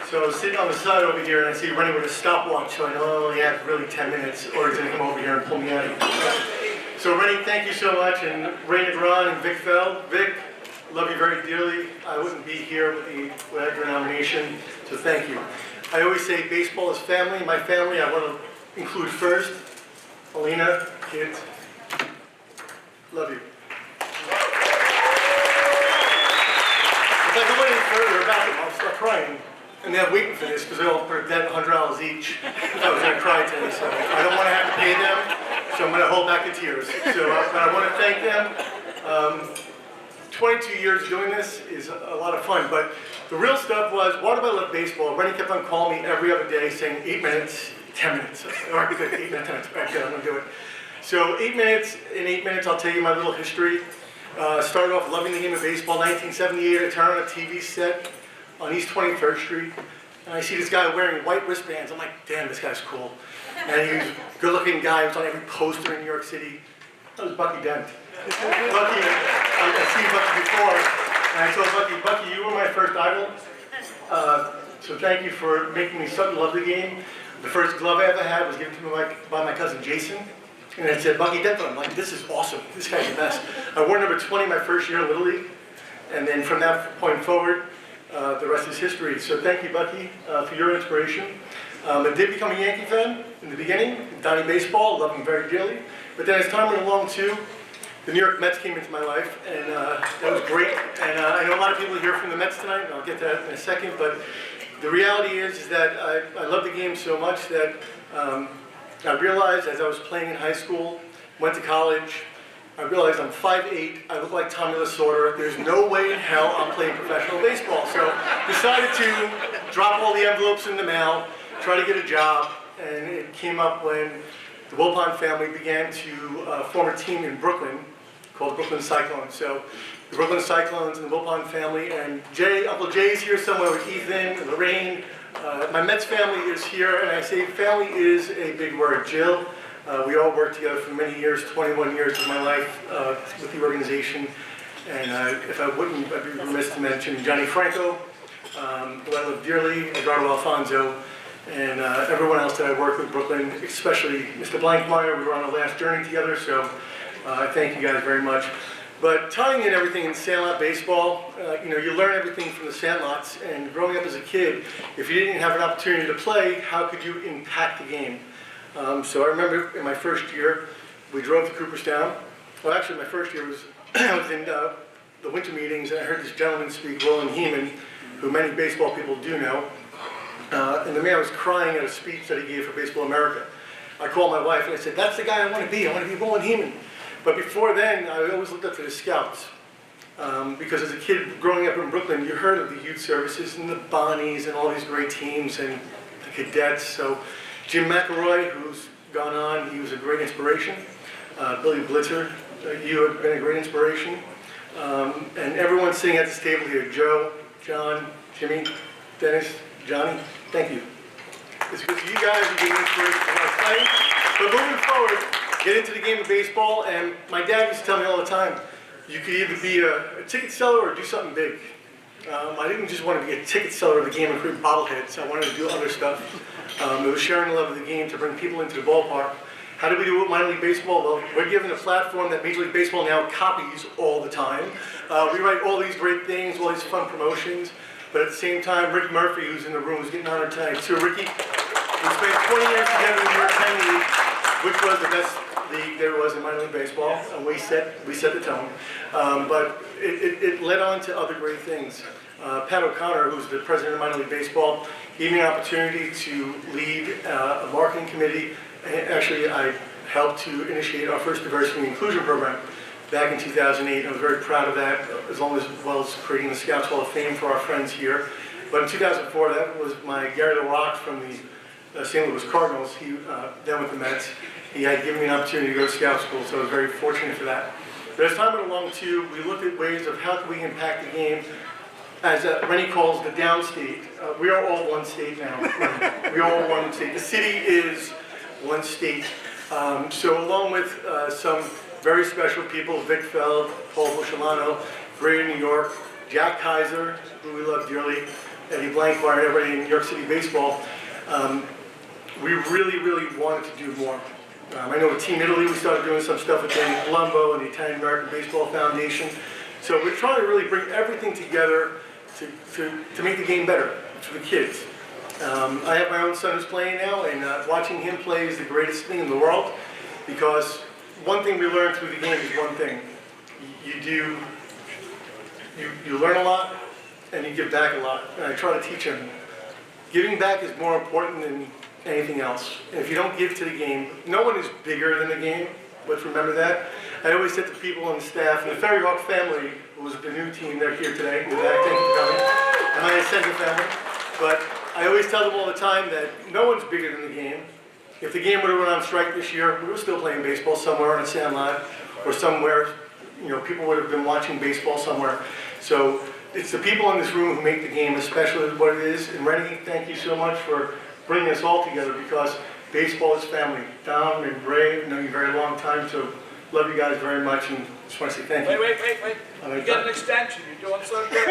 So I was sitting on the side over here and I see Rennie with a stopwatch, so I know I only have really 10 minutes or he's gonna come over here and pull me out of it. So Rennie, thank you so much, and Ray Negron and Vic Feld. Vic, love you very dearly. I wouldn't be here without your nomination, so thank you. I always say baseball is family. My family I want to include first. Alina, kids, love you. If I go any further about them, I'll start crying. And they're waiting for this because they all put a debt $100 each. I was going to cry today, so I don't want to have to pay them, so I'm going to hold back the tears. So but I want to thank them. 22 years doing this is a lot of fun, but the real stuff was, why do I love baseball? Rennie kept on calling me every other day saying 8 minutes, 10 minutes. Or 8 minutes, 10 minutes back then, I'm going to do it. So 8 minutes, in 8 minutes I'll tell you my little history. Started off loving the game of baseball. 1978, I turned on a TV set on East 21st Street, and I see this guy wearing white wristbands. I'm like, damn, this guy's cool. And he was a good-looking guy. He was on every poster in New York City. That was Bucky Dent. Bucky, I've seen Bucky before, and I told Bucky, you were my first idol. So thank you for making me so love the game. The first glove I ever had was given to me by my cousin Jason. And it said Bucky Dent. I'm like, this is awesome. This guy's the best. I wore number 20 my first year in Little League. And then from that point forward, the rest is history. So thank you, Bucky, for your inspiration. I did become a Yankee fan in the beginning. Donnie Baseball, love him very dearly. But then as time went along too, the New York Mets came into my life, and that was great. And I know a lot of people are here from the Mets tonight, and I'll get to that in a second. But the reality is that I love the game so much that I realized as I was playing in high school, went to college, I realized I'm 5'8", I look like Tommy Lasorda. There's no way in hell I'm playing professional baseball. So decided to drop all the envelopes in the mail, try to get a job, and it came up when the Wilpon family began to form a team in Brooklyn called Brooklyn Cyclones. So the Brooklyn Cyclones and the Wilpon family, and Uncle Jay's here somewhere with Ethan and Lorraine. My Mets family is here, and I say family is a big word. Jill, we all worked together for many years, 21 years of my life with the organization. And if I wouldn't, I'd be remiss to mention Johnny Franco, who I love dearly, Eduardo Alfonso, and everyone else that I worked with Brooklyn, especially Mr. Blankmeyer. We were on the last journey together, so I thank you guys very much. But tying in everything in Sandlot baseball, you learn everything from the Sandlots, and growing up as a kid, if you didn't have an opportunity to play, how could you impact the game? So I remember in my first year, we drove to Cooperstown. Well, actually, my first year was, I was in the winter meetings, and I heard this gentleman speak, Roland Heeman, who many baseball people do know. And the man was crying at a speech that he gave for Baseball America. I called my wife and I said, that's the guy I want to be. I want to be Roland Heeman. But before then, I always looked up to the scouts. Because as a kid growing up in Brooklyn, you heard of the youth services and the Bonnies and all these great teams and the cadets. So Jim McElroy, who's gone on, he was a great inspiration. Billy Blitzer, you have been a great inspiration. And everyone sitting at this table here, Joe, John, Jimmy, Dennis, Johnny, thank you. It's because you guys are getting inspiration for my fight. But moving forward, get into the game of baseball, and my dad used to tell me all the time, you could either be a ticket seller or do something big. I didn't just want to be a ticket seller of the game and create bobbleheads. I wanted to do other stuff. It was sharing the love of the game to bring people into the ballpark. How do we do it with minor league baseball? Well, we're given a platform that Major League Baseball now copies all the time. We write all these great things, all these fun promotions, but at the same time, Rick Murphy, who's in the room, is getting honored tonight. So Ricky, we spent 20 years together in the New York County League, which was the best league there was in minor league baseball, and we set the tone. But it led on to other great things. Pat O'Connor, who's the president of minor league baseball, gave me an opportunity to lead a marketing committee. And actually, I helped to initiate our first diversity and inclusion program back in 2008. I was very proud of that, as well as creating the Scouts Hall of Fame for our friends here. But in 2004, that was my Gary LaRocque from the St. Louis Cardinals. He then with the Mets. He had given me an opportunity to go to scout school, so I was very fortunate for that. But as time went along too, we looked at ways of how can we impact the game, as Rennie calls the downstate. We are all one state now. We are all one state. The city is one state. So along with some very special people, Vic Feld, Paul Buscellano, Greater New York, Jack Kaiser, who we love dearly, Eddie Blanquart, and everybody in New York City baseball, we really wanted to do more. I know with Team Italy, we started doing some stuff with Danny Colombo and the Italian American Baseball Foundation. So we're trying to really bring everything together to make the game better for the kids. I have my own son who's playing now, and watching him play is the greatest thing in the world, because one thing we learned through the game is one thing. You learn a lot, and you give back a lot. And I try to teach him, giving back is more important than anything else. And if you don't give to the game, no one is bigger than the game. Let's remember that. I always said to people on the staff, and the Ferry Hawk family, who was the new team, they're here today. Thank you for coming. And my extended family. But I always tell them all the time that no one's bigger than the game. If the game would have went on strike this year, we were still playing baseball somewhere on a sandlot or somewhere. You know, people would have been watching baseball somewhere. So it's the people in this room who make the game as special as what it is. And Rennie, thank you so much for bringing us all together, because baseball is family. Dom and Ray, I've known you a very long time, so love you guys very much, and just want to say thank you. Wait. You get an extension. You're doing so good.